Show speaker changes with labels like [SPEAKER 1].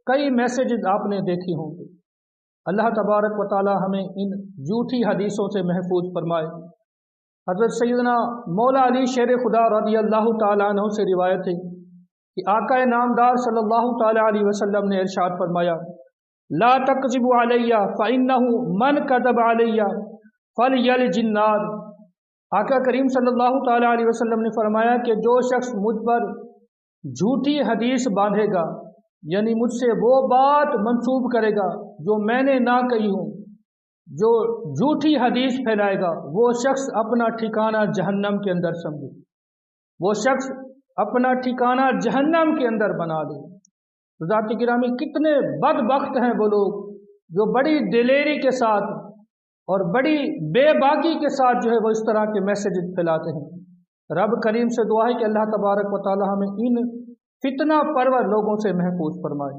[SPEAKER 1] کئی میسیجز آپ نے دیکھی ہوں گے۔ اللہ تبارک و تعالی ہمیں ان جھوٹی حدیثوں سے محفوظ فرمائے۔ حضرت سیدنا مولا علی شیر خدا رضی اللہ تعالیٰ عنہ سے روایت ہے کہ آقا نامدار صلی اللہ تعالیٰ علیہ وسلم نے ارشاد فرمایا، لا تکذبوا علیہ فإنہ من کذب علیہ فلیلج النار۔ آقا کریم صلی اللہ تعالیٰ علیہ وسلم نے فرمایا کہ جو شخص مجھ پر جھوٹی حدیث باندھے گا، یعنی مجھ سے وہ بات منسوب کرے گا جو میں نے نہ کہی ہوں، جو جھوٹی حدیث پھیلائے گا، وہ شخص اپنا ٹھکانہ جہنم کے اندر سمجھے، وہ شخص اپنا ٹھکانہ جہنم کے اندر بنا لے۔ ذات گرامی، کتنے بدبخت ہیں وہ لوگ جو بڑی دلیری کے ساتھ اور بڑی بے باکی کے ساتھ جو ہے وہ اس طرح کے میسیج پھیلاتے ہیں۔ رب کریم سے دعا ہے کہ اللہ تبارک و تعالی ہمیں ان فتنہ پرور لوگوں سے محفوظ فرمائے۔